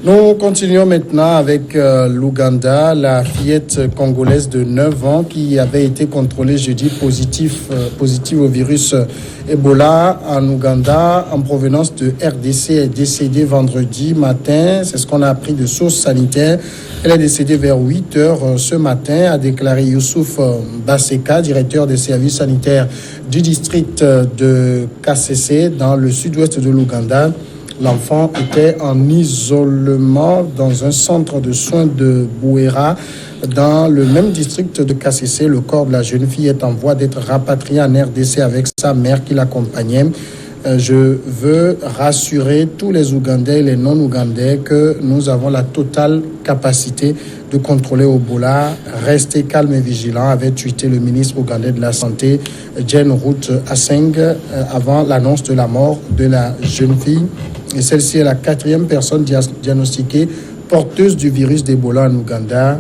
Nous continuons maintenant avec l'Ouganda, la fillette congolaise de 9 ans qui avait été contrôlée jeudi positive au virus Ebola en Ouganda en provenance de RDC est décédée vendredi matin. C'est ce qu'on a appris de sources sanitaires. Elle est décédée vers 8 heures ce matin, a déclaré Youssouf Baseka, directeur des services sanitaires du district de KCC dans le sud-ouest de l'Ouganda. L'enfant était en isolement dans un centre de soins de Bouéra, dans le même district de KCC. Le corps de la jeune fille est en voie d'être rapatrié en RDC avec sa mère qui l'accompagnait. Je veux rassurer tous les Ougandais et les non-Ougandais que nous avons la totale capacité de contrôler Ebola. Restez calme et vigilant, avait tweeté le ministre ougandais de la Santé, Jane Ruth Aceng, avant l'annonce de la mort de la jeune fille. Et celle-ci est la 4e personne diagnostiquée porteuse du virus d'Ebola en Ouganda.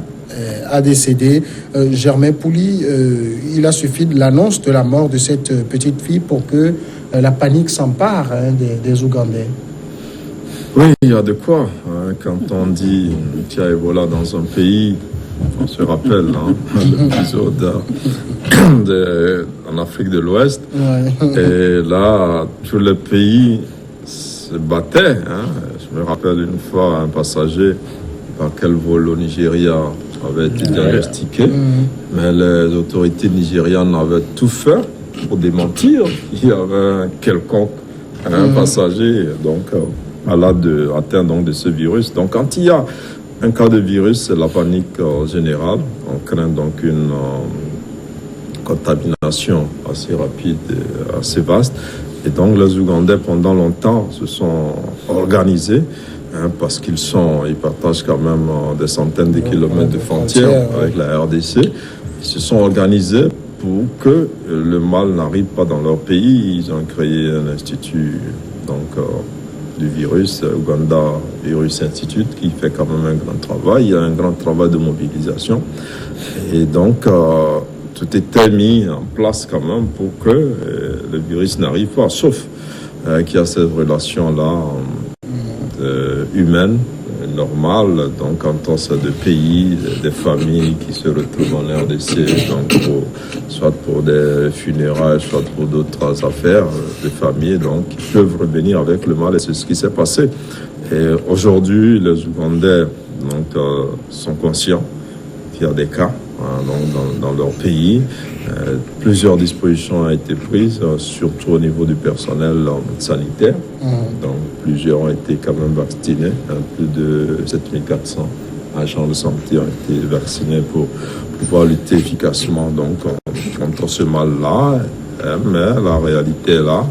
A décédé. Germain Pouli, il a suffi de l'annonce de la mort de cette petite fille pour que la panique s'empare des Ougandais. Oui, il y a de quoi. Quand on dit qu'il y a Ebola dans un pays, on se rappelle l'épisode en Afrique de l'Ouest. Ouais. Et là, tout le pays se battait. Je me rappelle une fois un passager par quel vol au Nigeria avait été diagnostiqué, mais les autorités nigérianes avaient tout fait pour démentir qu'il y avait un quelconque passager atteint donc de ce virus. Donc quand il y a un cas de virus, c'est la panique générale. On craint donc une contamination assez rapide et assez vaste. Et donc les Ougandais pendant longtemps se sont organisés parce qu'ils partagent quand même des centaines de kilomètres de frontières avec la RDC. Ils se sont organisés pour que le mal n'arrive pas dans leur pays. Ils ont créé un institut du virus, Uganda Virus Institute, qui fait quand même un grand travail. Il y a un grand travail de mobilisation. Et donc, tout était mis en place quand même pour que le virus n'arrive pas, sauf qu'il y a cette relation-là humaine, normale. Donc, quand on sait des pays, des familles qui se retrouvent en RDC, donc soit pour des funérailles, soit pour d'autres affaires, des familles donc, qui peuvent revenir avec le mal. Et c'est ce qui s'est passé. Et aujourd'hui, les Ougandais sont conscients qu'il y a des cas dans leur pays. Plusieurs dispositions ont été prises, surtout au niveau du personnel sanitaire. Donc, plusieurs ont été quand même vaccinés. Plus de 7400 agents de santé ont été vaccinés pour pouvoir lutter efficacement contre ce mal-là. Mais la réalité est là.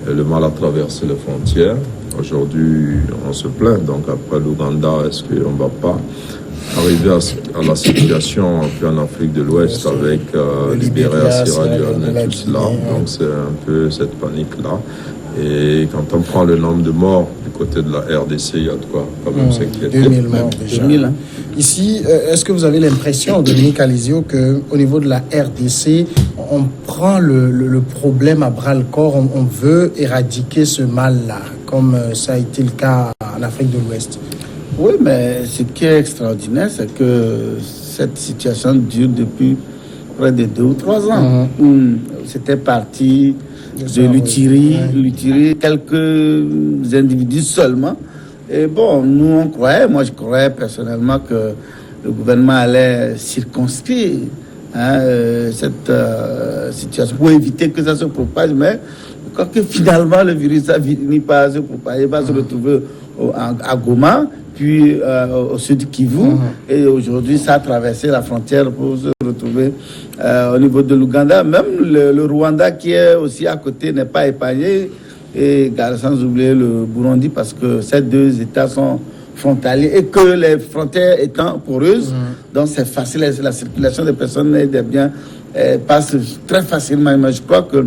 Le mal a traversé les frontières. Aujourd'hui, on se plaint. Donc, après l'Ouganda, est-ce qu'on ne va pas arriver à la situation en Afrique de l'Ouest avec Libéria, Sierra Leone et tout cela. Donc c'est un peu cette panique-là. Et quand on prend le nombre de morts du côté de la RDC, il y a de quoi quand même s'inquiéter. 2000 morts déjà. 2000, Ici, est-ce que vous avez l'impression, Dominique Alizio, qu'au niveau de la RDC, on prend le problème à bras-le-corps, on veut éradiquer ce mal-là, comme ça a été le cas en Afrique de l'Ouest? Oui, mais ce qui est extraordinaire, c'est que cette situation dure depuis près de 2 ou 3 ans. C'était parti de l'Utiri, quelques individus seulement. Et bon, nous on croyait, moi je croyais personnellement que le gouvernement allait circonscrire cette situation pour éviter que ça se propage, mais je crois que finalement le virus a fini par se propager, va se retrouver à Goma, puis au sud Kivu, et aujourd'hui ça a traversé la frontière pour se retrouver au niveau de l'Ouganda. Même le Rwanda qui est aussi à côté n'est pas épargné, et sans oublier le Burundi, parce que ces 2 États sont frontaliers et que les frontières étant poreuses, donc c'est facile, la circulation des personnes et des biens passe très facilement. Mais je crois que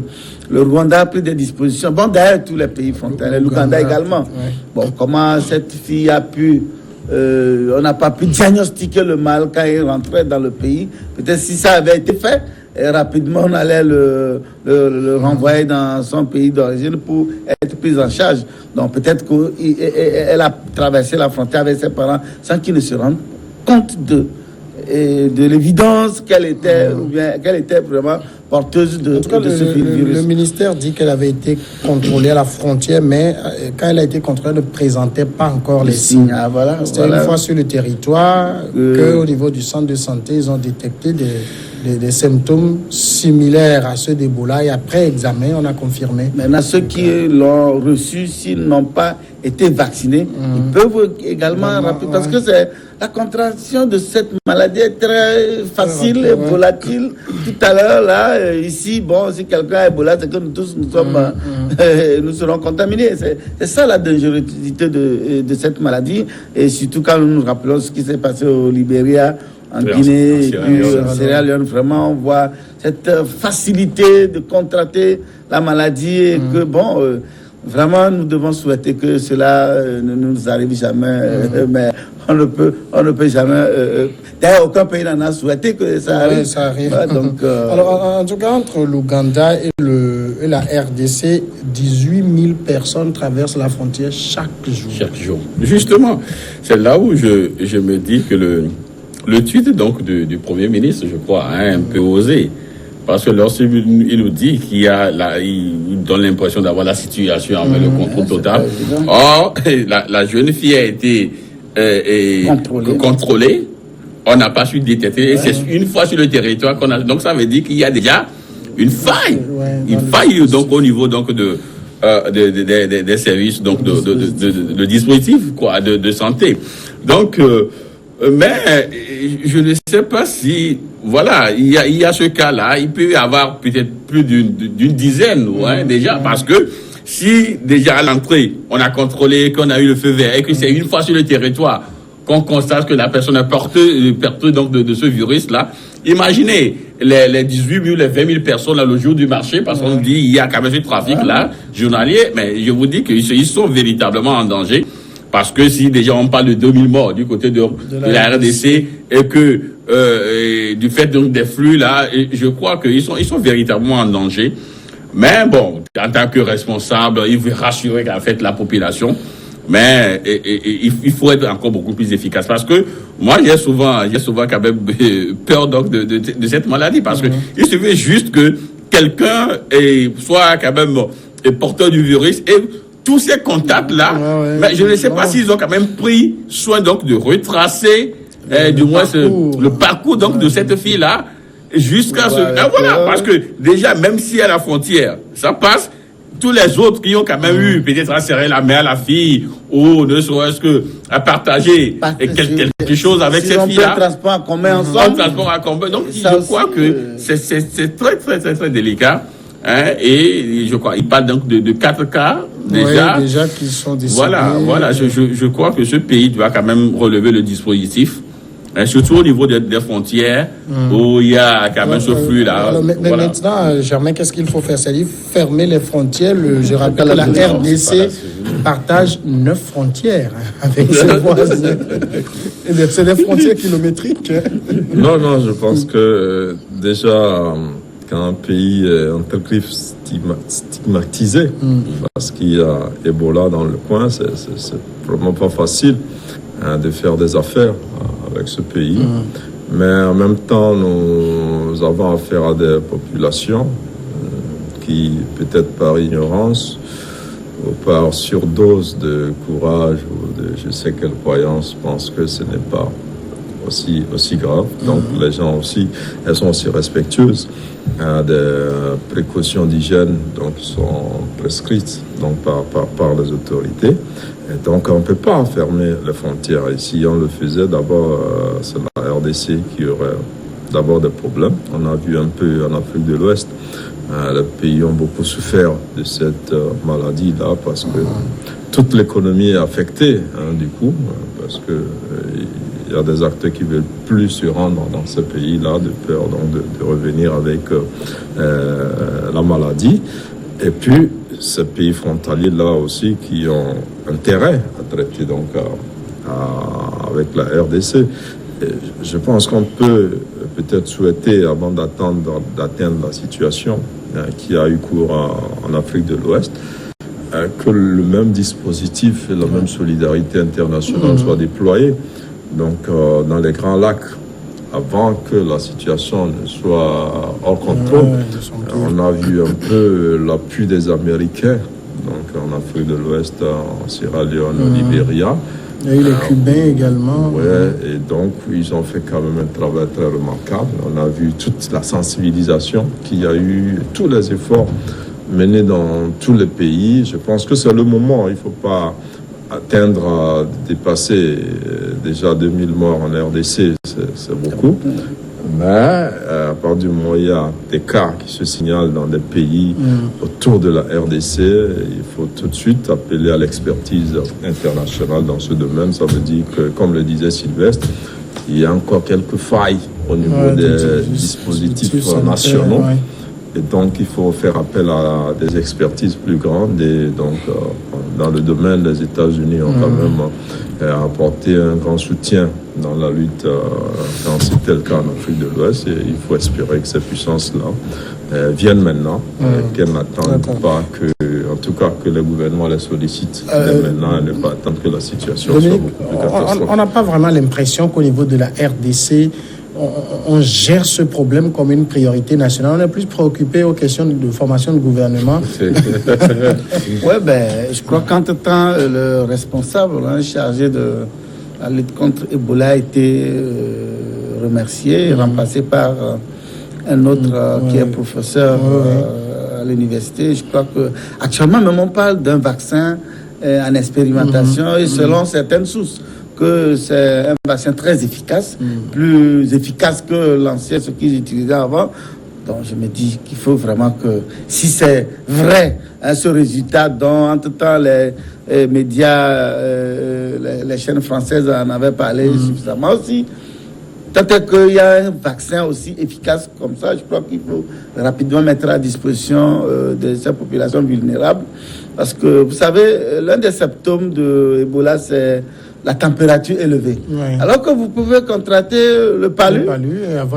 le Rwanda a pris des dispositions. Bon, d'ailleurs, tous les pays frontaliers, l'Ouganda également. Ouais. Bon, comment cette fille a pu... on n'a pas pu diagnostiquer le mal quand elle rentrait dans le pays. Peut-être si ça avait été fait, et rapidement on allait le renvoyer dans son pays d'origine pour être pris en charge. Donc peut-être qu'elle a traversé la frontière avec ses parents sans qu'ils ne se rendent compte de l'évidence qu'elle était, ou bien qu'elle était vraiment porteuse de ce virus. Le ministère dit qu'elle avait été contrôlée à la frontière, mais quand elle a été contrôlée, elle ne présentait pas encore les signes. Ah, voilà, C'était une fois sur le territoire qu'au niveau du centre de santé, ils ont détecté des symptômes similaires à ceux d'Ebola, et après examen, on a confirmé. Maintenant, ceux qui l'ont reçu, s'ils n'ont pas été vaccinés, ils peuvent également rappeler, parce que la contraction de cette maladie est très facile et volatile. Tout à l'heure, là, ici, bon, si quelqu'un a Ebola, c'est que nous tous, nous serons contaminés. C'est ça la dangerosité de cette maladie. Et surtout quand nous nous rappelons ce qui s'est passé au Libéria, en Guinée, et puis en Sierra Leone, vraiment, on voit cette facilité de contracter la maladie et que, bon, vraiment, nous devons souhaiter que cela ne nous arrive jamais, mais on ne peut jamais. D'ailleurs, aucun pays n'en a souhaité que ça arrive. Ouais, ça arrive. Ouais, donc, alors, en tout cas, entre l'Ouganda et la RDC, 18 000 personnes traversent la frontière chaque jour. Chaque jour. Justement, c'est là où je me dis que le tweet donc du Premier ministre, je crois, a un peu osé. Parce que lorsqu'il nous dit il donne l'impression d'avoir la situation avec le contrôle total. Or, la jeune fille a été contrôlée. On n'a pas su détecter. Et c'est une fois sur le territoire qu'on a. Donc, ça veut dire qu'il y a déjà une faille. Une faille donc au niveau donc des services, donc de dispositifs quoi, de santé. Donc, mais je ne sais pas si, voilà, il y a ce cas-là, il peut y avoir peut-être plus d'une dizaine, déjà, parce que si déjà à l'entrée, on a contrôlé, qu'on a eu le feu vert, et que c'est une fois sur le territoire qu'on constate que la personne est porteuse donc de ce virus-là, imaginez les 18 000, les 20 000 personnes là, le jour du marché, parce qu'on dit il y a quand même ce trafic-là, journalier, mais je vous dis qu'ils sont véritablement en danger. Parce que si déjà on parle de 2000 morts du côté de la RDC et que du fait donc des flux là, je crois qu'ils sont véritablement en danger. Mais bon, en tant que responsable, il veut rassurer en fait la population. Mais il faut être encore beaucoup plus efficace parce que moi j'ai souvent quand même peur donc de cette maladie parce que il suffit juste que quelqu'un soit quand même porteur du virus et tous ces contacts-là, mais je ne sais pas s'ils ont quand même pris soin donc de retracer du moins le parcours donc de cette fille-là jusqu'à voilà, parce que déjà, même si à la frontière, ça passe, tous les autres qui ont quand même eu peut-être à serrer la main à la fille ou ne serait-ce que à partager quelque chose avec cette fille-là. Transport en commun ensemble. Transport en commun. Donc, je crois que c'est très, très, très, très délicat. Et je crois, il parle donc de 4 cas déjà. Déjà qui sont décédés. Voilà. Je crois que ce pays doit quand même relever le dispositif. Surtout au niveau des frontières, où il y a quand même ce flux-là. Mais maintenant, Germain, qu'est-ce qu'il faut faire? C'est-à-dire fermer les frontières. Je rappelle que la RDC partage 9 frontières avec ses voisins. C'est des frontières kilométriques. Non, je pense que déjà, quand un pays est en tel griffe stigmatisé, parce qu'il y a Ebola dans le coin, c'est vraiment pas facile de faire des affaires avec ce pays. Mais en même temps, nous avons affaire à des populations qui, peut-être par ignorance ou par surdose de courage ou de je sais quelle croyance, pensent que ce n'est pas aussi grave. Donc les gens aussi, elles sont aussi respectueuses des précautions d'hygiène donc sont prescrites donc par les autorités. Et donc on ne peut pas fermer les frontières. Et si on le faisait, d'abord c'est la RDC qui aurait d'abord des problèmes. On a vu un peu en Afrique de l'Ouest, les pays ont beaucoup souffert de cette maladie-là parce que toute l'économie est affectée du coup, parce que il y a des acteurs qui ne veulent plus se rendre dans ces pays-là de peur donc de revenir avec la maladie. Et puis, ces pays frontaliers-là aussi qui ont intérêt à traiter donc avec la RDC. Je pense qu'on peut peut-être souhaiter, avant d'atteindre la situation qui a eu cours en Afrique de l'Ouest, que le même dispositif et la même solidarité internationale soient déployés. Donc, dans les Grands Lacs, avant que la situation ne soit hors contrôle, on a vu un peu l'appui des Américains, donc en Afrique de l'Ouest, en Sierra Leone, au Libéria. Il y a eu les Cubains également. Oui, et donc ils ont fait quand même un travail très remarquable. On a vu toute la sensibilisation qu'il y a eu, tous les efforts menés dans tous les pays. Je pense que c'est le moment, il ne faut pas atteindre, dépasser déjà 2000 morts en RDC, c'est beaucoup. Mais à partir du moment où il y a des cas qui se signalent dans des pays autour de la RDC, il faut tout de suite appeler à l'expertise internationale dans ce domaine. Ça veut dire que, comme le disait Sylvestre, il y a encore quelques failles au niveau des dispositifs nationaux. Et donc, il faut faire appel à des expertises plus grandes. Et donc, dans le domaine, les États-Unis ont quand même apporté un grand soutien dans la lutte quand c'était le cas en Afrique de l'Ouest. Et il faut espérer que ces puissances-là viennent maintenant, qu'elles n'attendent pas que, en tout cas, que le gouvernement les sollicite dès maintenant et ne pas attendre que la situation soit beaucoup plus catastrophique. On n'a pas vraiment l'impression qu'au niveau de la RDC, on gère ce problème comme une priorité nationale. On est plus préoccupé aux questions de formation de gouvernement. Oui, je crois qu'entre-temps, le responsable chargé de la lutte contre Ebola a été remercié, remplacé par un autre qui est professeur à l'université. Je crois qu'actuellement, même on parle d'un vaccin en expérimentation et selon certaines sources, que c'est un vaccin très efficace, plus efficace que l'ancien, ce qu'ils utilisaient avant. Donc je me dis qu'il faut vraiment que, si c'est vrai, ce résultat dont entre-temps les médias, les chaînes françaises en avaient parlé suffisamment aussi, tant qu'il y a un vaccin aussi efficace comme ça, je crois qu'il faut rapidement mettre à disposition de ces populations vulnérables. Parce que, vous savez, l'un des symptômes de Ebola, c'est la température élevée. Alors que vous pouvez contracter le palu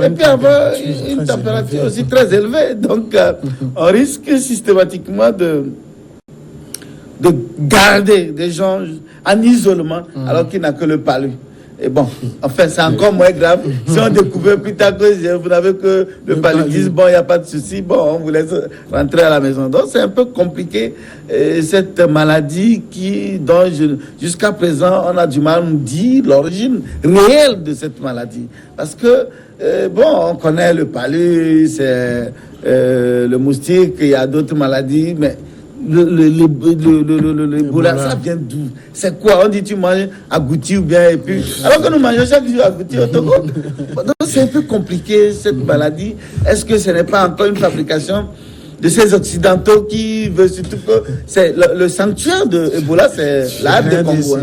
et puis avoir une température aussi très élevée. Donc, on risque systématiquement de garder des gens en isolement alors qu'il n'a que le palu. Et bon, enfin, c'est encore moins grave. Si on découvre plus tard que vous n'avez que le paludisme, bon, il n'y a pas de souci, bon, on vous laisse rentrer à la maison. Donc, c'est un peu compliqué, cette maladie dont jusqu'à présent, on a du mal à nous dire l'origine réelle de cette maladie. Parce que, on connaît le palu, c'est le moustique, il y a d'autres maladies, mais l'Ebola, ça vient d'où? C'est quoi? On dit tu manges agouti ou bien, et puis alors que nous mangeons chaque jour agouti au Togo. Donc c'est un peu compliqué cette maladie. Est-ce que ce n'est pas encore une fabrication de ces occidentaux qui veulent surtout que c'est le sanctuaire de Ebola, c'est la de Congo.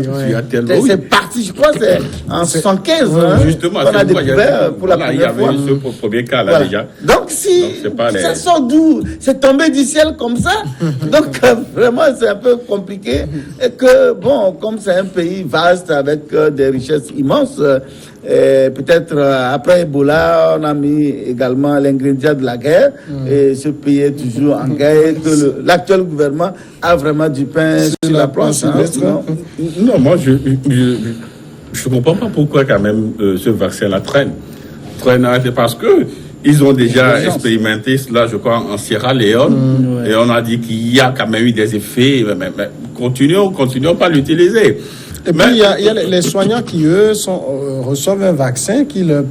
C'est parti, je crois, c'est en 75. Justement, on a découvert pour la première fois. Il y avait ce premier cas là déjà. Donc ça sort d'où? C'est tombé du ciel comme ça. Donc vraiment, c'est un peu compliqué. Et que comme c'est un pays vaste avec des richesses immenses. Peut-être après Ebola, on a mis également l'ingrédient de la guerre et ce pays est toujours en guerre et que l'actuel gouvernement a vraiment du pain sur la planche. Non, moi je ne comprends pas pourquoi quand même ce vaccin-là traîne parce que ils ont déjà expérimenté cela, je crois, en Sierra Leone et on a dit qu'il y a quand même eu des effets, mais continuons pas à l'utiliser. Et puis, il y a les soignants qui, eux, reçoivent un vaccin qui leur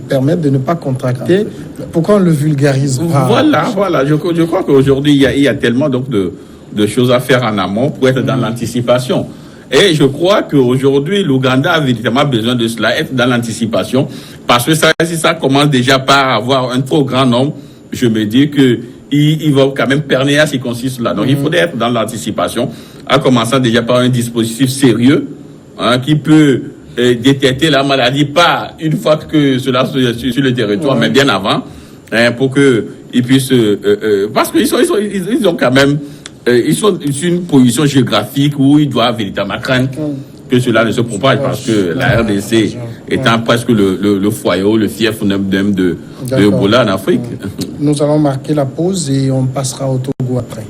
permet de ne pas contracter. Pourquoi on le vulgarise pas? Voilà. Je crois qu'aujourd'hui, il y a tellement donc, de choses à faire en amont pour être dans l'anticipation. Et je crois qu'aujourd'hui, l'Ouganda a véritablement besoin de cela, être dans l'anticipation. Parce que si ça commence déjà par avoir un trop grand nombre, je me dis qu'il va quand même perner à ce qui consiste là. Donc, il faudrait être dans l'anticipation, en commençant déjà par un dispositif sérieux qui peut détecter la maladie pas une fois que cela soit sur le territoire, mais bien avant, pour qu'ils puissent... parce qu'ils ont quand même... ils sont sur une position géographique où ils doivent véritablement craindre que cela ne se propage, parce que la RDC étant presque le foyer, le fief de Ebola en Afrique. Nous allons marquer la pause et on passera au Togo après.